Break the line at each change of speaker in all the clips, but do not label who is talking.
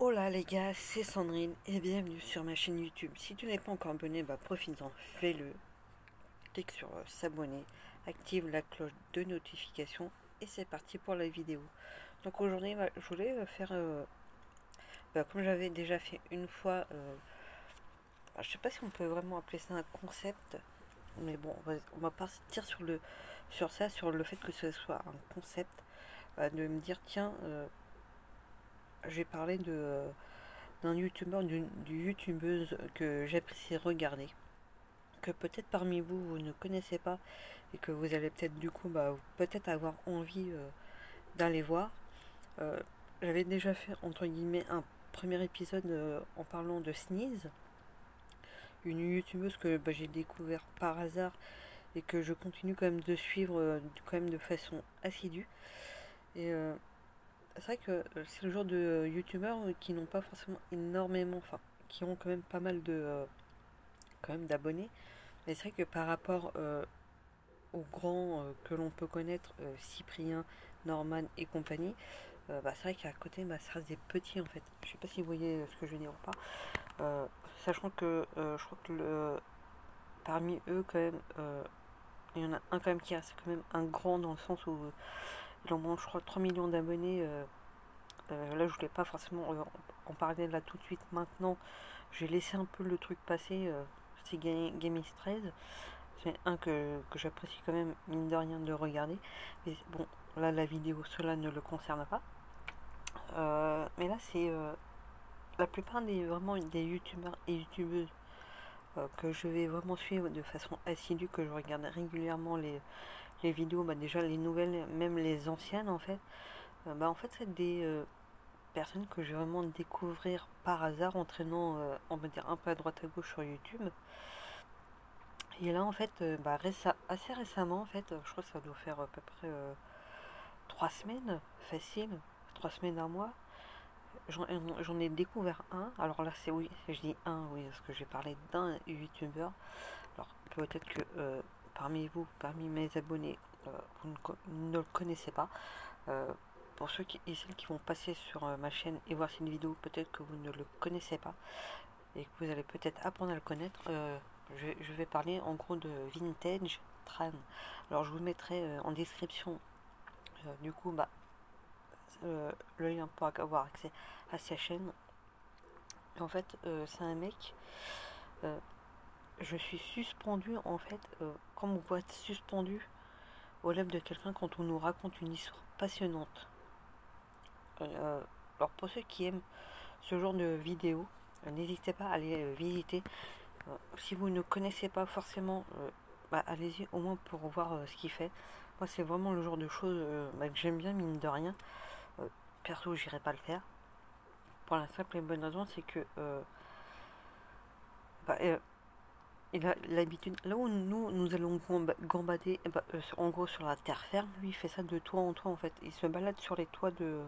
Hola les gars, c'est Sandrine et bienvenue sur ma chaîne YouTube. Si tu n'es pas encore abonné, profite-en, fais-le. Clique sur s'abonner, active la cloche de notification et c'est parti pour la vidéo. Donc aujourd'hui, je voulais faire, comme j'avais déjà fait une fois, je sais pas si on peut vraiment appeler ça un concept, mais bon, on va partir sur le fait que ce soit un concept, de me dire tiens, j'ai parlé d'un youtubeur, d'une youtubeuse que j'apprécie regarder, que peut-être parmi vous, vous ne connaissez pas et que vous allez peut-être du coup peut-être avoir envie d'aller voir. Euh, J'avais déjà fait entre guillemets un premier épisode en parlant de Sneeze, une youtubeuse que j'ai découvert par hasard et que je continue quand même de suivre quand même de façon assidue. Et c'est vrai que c'est le genre de youtubeurs qui n'ont pas forcément énormément, enfin qui ont quand même pas mal de quand même d'abonnés. Mais c'est vrai que par rapport aux grands que l'on peut connaître, Cyprien, Norman et compagnie, c'est vrai qu'à côté, ça reste des petits en fait. Je sais pas si vous voyez ce que je veux dire ou pas. Sachant que je crois que parmi eux, quand même, il y en a un quand même qui reste quand même un grand dans le sens où il en mange, je crois, 3 millions d'abonnés. Là, je voulais pas forcément en parler là tout de suite maintenant. J'ai laissé un peu le truc passer. C'est Gamis 13. C'est un que j'apprécie quand même, mine de rien, de regarder. Mais bon, là, la vidéo, cela ne le concerne pas. Mais là, c'est la plupart vraiment des youtubeurs et youtubeuses que je vais vraiment suivre de façon assidue, que je regarde régulièrement les vidéos, déjà les nouvelles, même les anciennes en fait. En fait, c'est des personnes que je vais vraiment découvrir par hasard en traînant, on va dire, un peu à droite à gauche sur YouTube. Et là, en fait, assez récemment, en fait, je crois que ça doit faire à peu près 3 semaines, facile, 3 semaines, un mois. J'en ai découvert un. Alors là, c'est oui, je dis un, oui, parce que j'ai parlé d'un youtubeur. Alors peut-être que parmi vous, parmi mes abonnés, vous ne le connaissez pas. Euh, pour ceux et celles qui vont passer sur ma chaîne et voir cette vidéo, peut-être que vous ne le connaissez pas et que vous allez peut-être apprendre à le connaître. Je vais parler en gros de Vintage Tran. Alors je vous mettrai en description du coup le lien pour avoir accès à sa chaîne. En fait, c'est un mec. euh, je suis suspendu en fait, comme on voit suspendu aux lèvres de quelqu'un quand on nous raconte une histoire passionnante. Alors pour ceux qui aiment ce genre de vidéos, n'hésitez pas à aller visiter. Si vous ne connaissez pas forcément, allez-y au moins pour voir ce qu'il fait. Moi, c'est vraiment le genre de choses que j'aime bien, mine de rien. Perso, j'irai pas le faire. Pour la simple et bonne raison, c'est que bah, euh, il a l'habitude, là où nous allons gambader, en gros sur la terre ferme, lui il fait ça de toit en toit en fait. Il se balade sur les toits de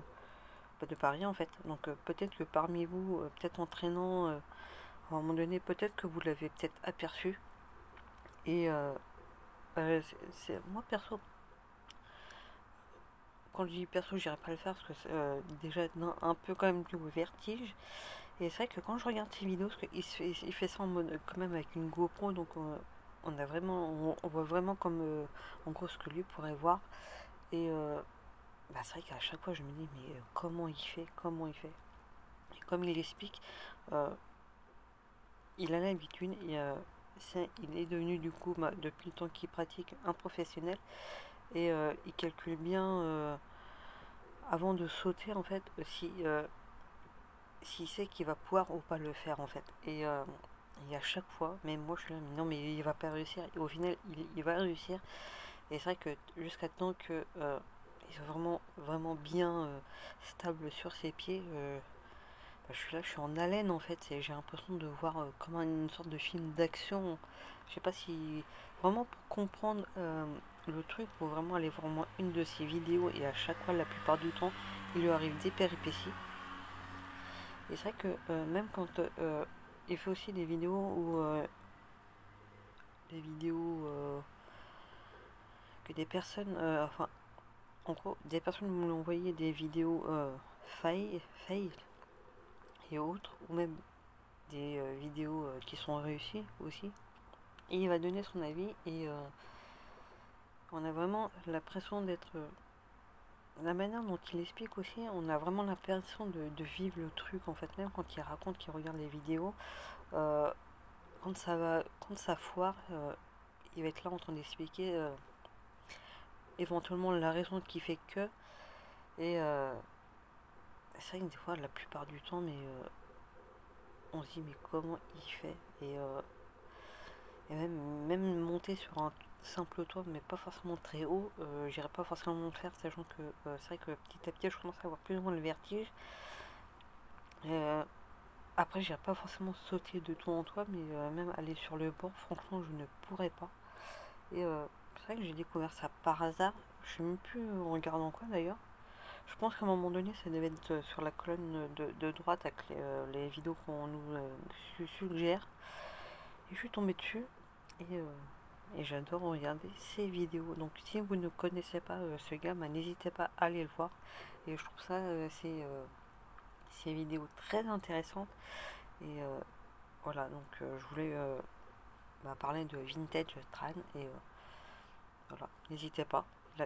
Paris en fait. Donc peut-être que parmi vous, peut-être en traînant, à un moment donné, peut-être que vous l'avez peut-être aperçu. Et moi perso, quand je dis perso, j'irai pas le faire parce que déjà un peu quand même du vertige. Et c'est vrai que quand je regarde ces vidéos, parce il fait ça en mode quand même avec une GoPro, donc on a vraiment, on voit vraiment comme en gros ce que lui pourrait voir. Et c'est vrai qu'à chaque fois je me dis mais comment il fait, comment il fait. Et comme il explique, euh, il a l'habitude et il est devenu du coup depuis le temps qu'il pratique un professionnel et il calcule bien avant de sauter en fait si s'il sait qu'il va pouvoir ou pas le faire en fait. Et à chaque fois, même moi je suis là, mais non, mais il va pas réussir. Et au final, il va réussir. Et c'est vrai que jusqu'à temps que il soit vraiment, vraiment bien stable sur ses pieds, je suis là, je suis en haleine en fait. Et j'ai l'impression de voir comme une sorte de film d'action. Je sais pas si vraiment pour comprendre le truc, faut vraiment aller voir au moins une de ses vidéos. Et à chaque fois, la plupart du temps, il lui arrive des péripéties. Et c'est vrai que même quand il fait aussi des vidéos où des vidéos que des personnes, enfin en gros des personnes m'ont envoyé des vidéos fail, et autres, ou même des vidéos qui sont réussies aussi. Et il va donner son avis et on a vraiment l'impression d'être... la manière dont il explique aussi, on a vraiment l'impression de vivre le truc en fait, même quand il raconte qu'il regarde les vidéos. Quand ça foire, il va être là en train d'expliquer éventuellement la raison qui fait que. Et c'est vrai que des fois, la plupart du temps, mais on se dit mais comment il fait et même monter sur un simple toit, mais pas forcément très haut, j'irais pas forcément le faire, sachant que c'est vrai que petit à petit, je commence à avoir plus ou moins le vertige. Après, j'irais pas forcément sauter de toit en toit, mais même aller sur le bord, franchement, je ne pourrais pas. Et c'est vrai que j'ai découvert ça par hasard. Je sais même plus en regardant quoi d'ailleurs. Je pense qu'à un moment donné, ça devait être sur la colonne de droite avec les vidéos qu'on nous suggère. Et je suis tombée dessus et j'adore regarder ces vidéos. Donc si vous ne connaissez pas ce gars, bah, n'hésitez pas à aller le voir. Et je trouve ça, ces vidéos très intéressantes. Et voilà, donc je voulais parler de Vintage Tran. Et voilà, n'hésitez pas. Là,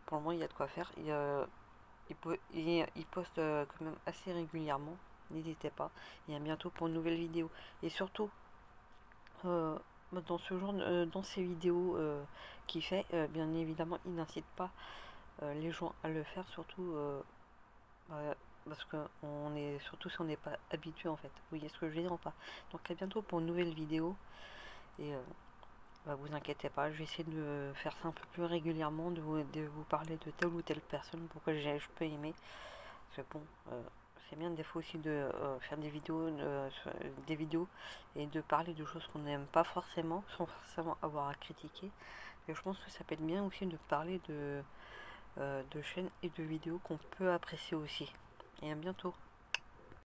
pour le moment, il y a de quoi faire. Il poste quand même assez régulièrement. N'hésitez pas. Et à bientôt pour une nouvelle vidéo. Et surtout, dans ce genre, dans ces vidéos qu'il fait, bien évidemment, il n'incite pas les gens à le faire, surtout bah, parce que on est surtout si on n'est pas habitué en fait. Vous voyez ce que je veux dire ou pas? Donc à bientôt pour une nouvelle vidéo. Et vous inquiétez pas, je vais essayer de faire ça un peu plus régulièrement, de vous parler de telle ou telle personne, pourquoi je peux aimer. Parce que bon, c'est bien des fois aussi de faire des vidéos et de parler de choses qu'on n'aime pas forcément, sans forcément avoir à critiquer. Et je pense que ça peut être bien aussi de parler de chaînes et de vidéos qu'on peut apprécier aussi. Et à bientôt.